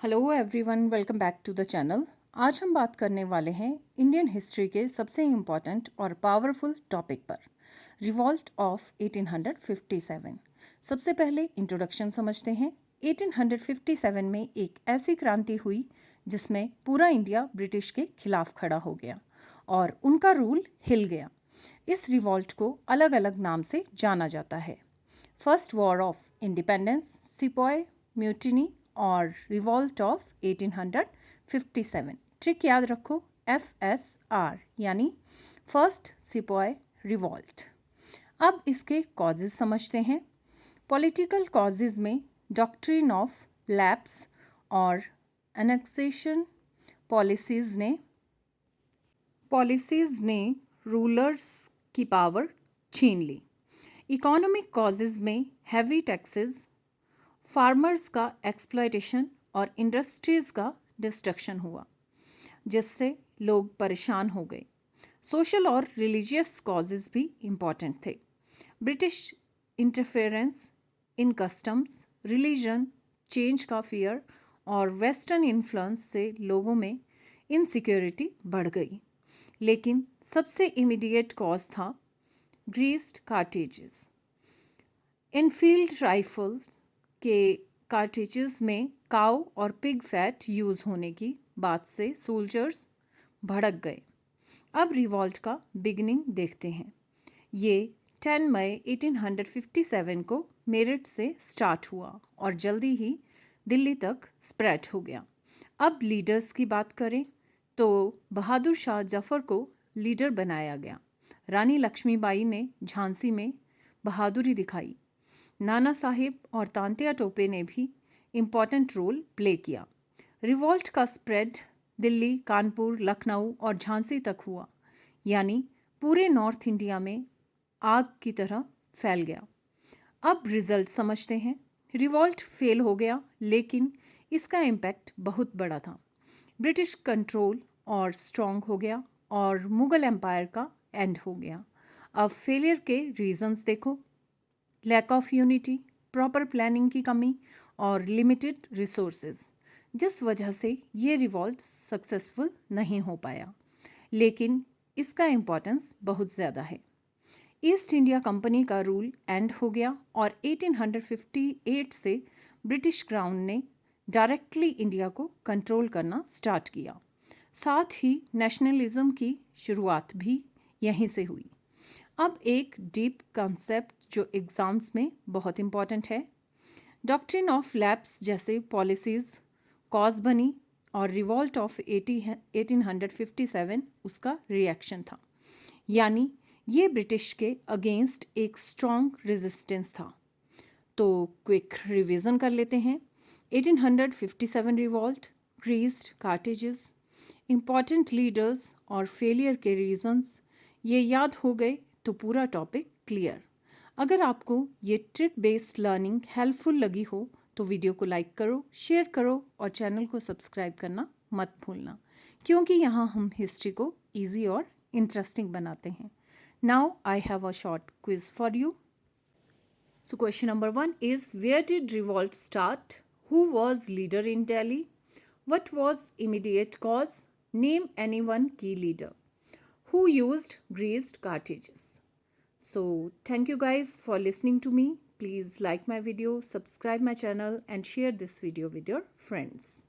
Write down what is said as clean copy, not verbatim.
Hello everyone, welcome back to the channel. आज हम बात करने वाले हैं इंडियन हिस्ट्री के सबसे इम्पॉर्टेंट और पावरफुल टॉपिक पर, रिवॉल्ट ऑफ 1857। सबसे पहले इंट्रोडक्शन समझते हैं। 1857 में एक ऐसी क्रांति हुई जिसमें पूरा इंडिया ब्रिटिश के खिलाफ खड़ा हो गया और उनका रूल हिल गया। इस रिवॉल्ट को अलग अलग नाम से जाना जाता है। First war of independence, sepoy mutiny और रिवॉल्ट ऑफ 1857। ट्रिक याद रखो, FSR यानी फर्स्ट सिपॉय रिवॉल्ट। अब इसके कॉजेज समझते हैं। पॉलिटिकल कॉजेज में डॉक्ट्रिन ऑफ लैप्स और एनेक्सेशन पॉलिसीज ने रूलर्स की पावर छीन ली। इकोनॉमिक कॉजेज में हैवी टैक्सेस, फार्मर्स का एक्सप्लॉयटेशन और इंडस्ट्रीज़ का डिस्ट्रक्शन हुआ, जिससे लोग परेशान हो गए। सोशल और रिलीजियस कॉजेज़ भी इम्पॉर्टेंट थे। British interference in customs, religion change का फियर और वेस्टर्न इन्फ्लुएंस से लोगों में इनसिक्योरिटी बढ़ गई। लेकिन सबसे इमीडिएट कॉज था ग्रीस्ड कार्टेजेस। इनफील्ड राइफल्स के कार्टेजेस में काऊ और पिग फैट यूज़ होने की बात से सोल्जर्स भड़क गए। अब रिवॉल्ट का बिगिनिंग देखते हैं। ये 10 मई 1857 को मेरठ से स्टार्ट हुआ और जल्दी ही दिल्ली तक स्प्रेड हो गया। अब लीडर्स की बात करें तो बहादुर शाह जफ़र को लीडर बनाया गया। रानी लक्ष्मीबाई ने झांसी में बहादुरी दिखाई। नाना साहिब और तांत्या टोपे ने भी इम्पॉर्टेंट रोल प्ले किया। रिवॉल्ट का स्प्रेड दिल्ली, कानपुर, लखनऊ और झांसी तक हुआ, यानी पूरे नॉर्थ इंडिया में आग की तरह फैल गया। अब रिजल्ट समझते हैं। रिवॉल्ट फेल हो गया, लेकिन इसका इम्पैक्ट बहुत बड़ा था। ब्रिटिश कंट्रोल और स्ट्रॉन्ग हो गया और मुग़ल एम्पायर का एंड हो गया। अब फेलियर के रीजंस देखो। Lack of unity, proper planning की कमी और लिमिटेड रिसोर्सेज, जिस वजह से ये रिवॉल्ट सक्सेसफुल नहीं हो पाया। लेकिन इसका इम्पोर्टेंस बहुत ज़्यादा है। ईस्ट इंडिया कंपनी का रूल एंड हो गया और 1858 से ब्रिटिश क्राउन ने डायरेक्टली इंडिया को कंट्रोल करना स्टार्ट किया। साथ ही नेशनलिज्म की शुरुआत भी यहीं से हुई। अब एक डीप कॉन्सेप्ट जो एग्ज़ाम्स में बहुत इम्पॉर्टेंट है, डॉक्ट्रिन ऑफ लैप्स जैसे पॉलिसीज़ कॉज बनी और रिवॉल्ट ऑफ 1857 उसका रिएक्शन था। यानी ये ब्रिटिश के अगेंस्ट एक स्ट्रॉन्ग रेजिस्टेंस था। तो क्विक रिवीजन कर लेते हैं। 1857 रिवॉल्ट, ग्रीस्ड कार्टेजेस, इम्पॉर्टेंट लीडर्स और फेलियर के रीजंस, ये याद हो गए तो पूरा टॉपिक क्लियर। अगर आपको ये ट्रिक बेस्ड लर्निंग हेल्पफुल लगी हो तो वीडियो को लाइक करो, शेयर करो और चैनल को सब्सक्राइब करना मत भूलना, क्योंकि यहाँ हम हिस्ट्री को इजी और इंटरेस्टिंग बनाते हैं। Now I have a short quiz for you. So question number 1 is, where did revolt start? Who was leader in Delhi? What was immediate cause? Name any one key leader. Who used greased cartridges? So thank you guys for listening to me. Please like my video, subscribe my channel and share this video with your friends.